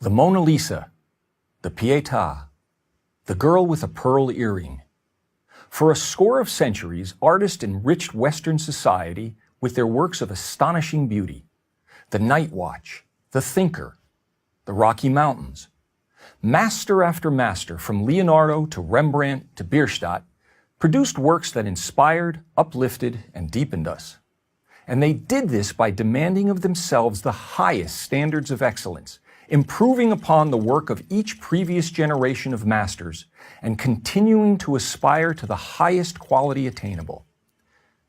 The Mona Lisa, the Pietà, the girl with a pearl earring. For a score of centuries, artists enriched Western society with their works of astonishing beauty. The Night Watch, the Thinker, the Rocky Mountains. Master after master, from Leonardo to Rembrandt to Bierstadt, produced works that inspired, uplifted, and deepened us. And they did this by demanding of themselves the highest standards of excellence, improving upon the work of each previous generation of masters, and continuing to aspire to the highest quality attainable.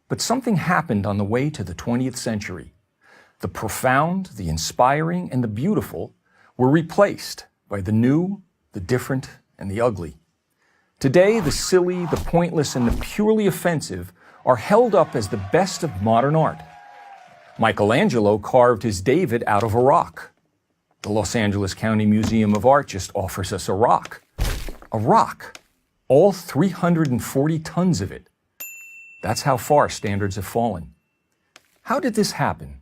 But something happened on the way to the 20th century. The profound, the inspiring, and the beautiful were replaced by the new, the different, and the ugly. Today, the silly, the pointless, and the purely offensive are held up as the best of modern art. Michelangelo carved his David out of a rock. The Los Angeles County Museum of Art just offers us a rock. A rock. All 340 tons of it. That's how far standards have fallen. How did this happen?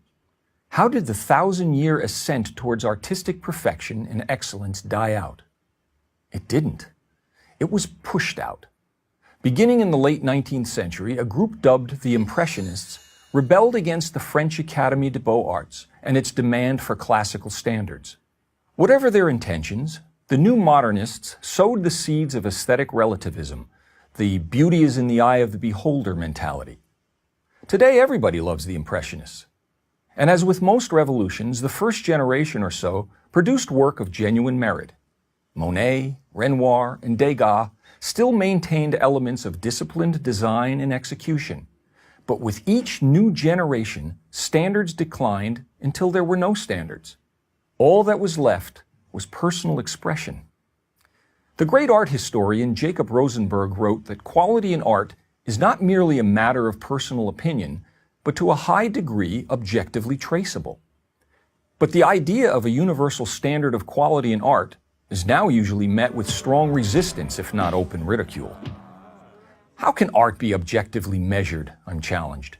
How did the 1,000-year ascent towards artistic perfection and excellence die out? It didn't. It was pushed out. Beginning in the late 19th century, a group dubbed the Impressionists rebelled against the French Académie des Beaux-Arts and its demand for classical standards. Whatever their intentions, the new modernists sowed the seeds of aesthetic relativism, the beauty is in the eye of the beholder mentality. Today, everybody loves the Impressionists. And as with most revolutions, the first generation or so produced work of genuine merit. Monet, Renoir, and Degas still maintained elements of disciplined design and execution. But with each new generation, standards declined until there were no standards. All that was left was personal expression. The great art historian Jacob Rosenberg wrote that quality in art is not merely a matter of personal opinion, but to a high degree objectively traceable. But the idea of a universal standard of quality in art is now usually met with strong resistance, if not open ridicule. How can art be objectively measured? I'm challenged.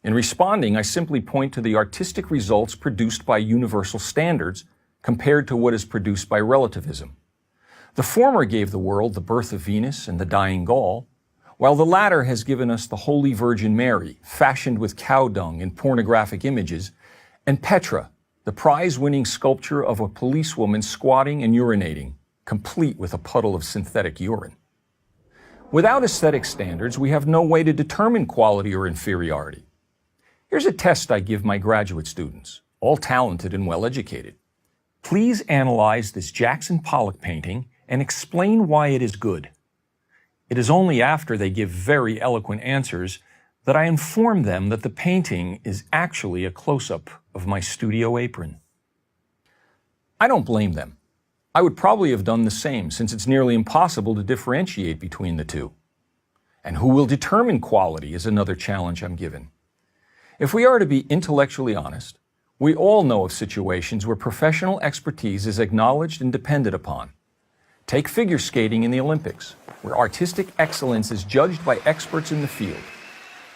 In responding, I simply point to the artistic results produced by universal standards compared to what is produced by relativism. The former gave the world the birth of Venus and the dying Gaul, while the latter has given us the Holy Virgin Mary, fashioned with cow dung and pornographic images, and Petra, the prize-winning sculpture of a policewoman squatting and urinating, complete with a puddle of synthetic urine. Without aesthetic standards, we have no way to determine quality or inferiority. Here's a test I give my graduate students, all talented and well-educated. Please analyze this Jackson Pollock painting and explain why it is good. It is only after they give very eloquent answers that I inform them that the painting is actually a close-up of my studio apron. I don't blame them. I would probably have done the same, since it's nearly impossible to differentiate between the two. And who will determine quality is another challenge I'm given. If we are to be intellectually honest, we all know of situations where professional expertise is acknowledged and depended upon. Take figure skating in the Olympics, where artistic excellence is judged by experts in the field.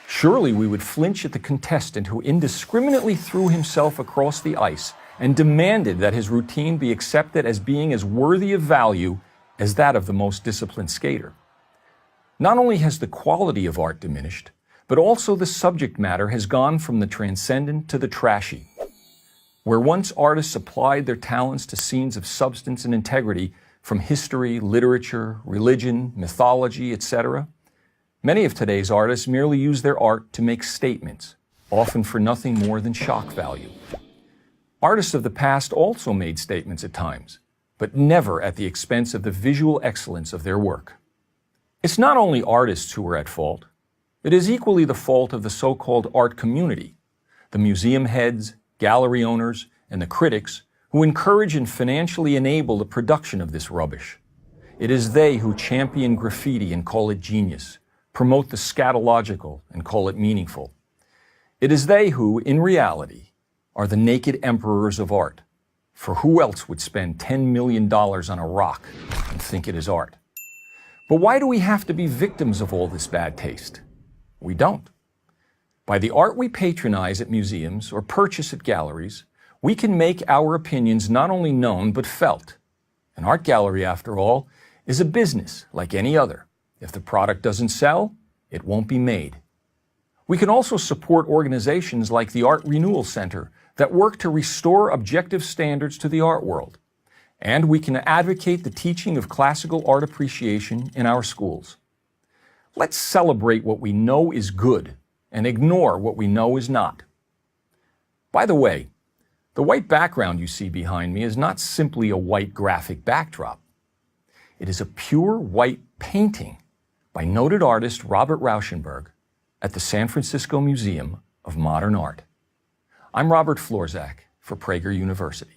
Surely we would flinch at the contestant who indiscriminately threw himself across the ice and demanded that his routine be accepted as being as worthy of value as that of the most disciplined skater. Not only has the quality of art diminished, but also the subject matter has gone from the transcendent to the trashy. Where once artists applied their talents to scenes of substance and integrity from history, literature, religion, mythology, etc., many of today's artists merely use their art to make statements, often for nothing more than shock value. Artists of the past also made statements at times, but never at the expense of the visual excellence of their work. It's not only artists who are at fault. It is equally the fault of the so-called art community, the museum heads, gallery owners, and the critics who encourage and financially enable the production of this rubbish. It is they who champion graffiti and call it genius, promote the scatological and call it meaningful. It is they who, in reality, are the naked emperors of art. For who else would spend $10 million on a rock and think it is art? But why do we have to be victims of all this bad taste? We don't. By the art we patronize at museums or purchase at galleries, we can make our opinions not only known but felt. An art gallery, after all, is a business like any other. If the product doesn't sell, it won't be made. We can also support organizations like the Art Renewal Center that work to restore objective standards to the art world. And we can advocate the teaching of classical art appreciation in our schools. Let's celebrate what we know is good and ignore what we know is not. By the way, the white background you see behind me is not simply a white graphic backdrop. It is a pure white painting by noted artist Robert Rauschenberg at the San Francisco Museum of Modern Art. I'm Robert Florzak for Prager University.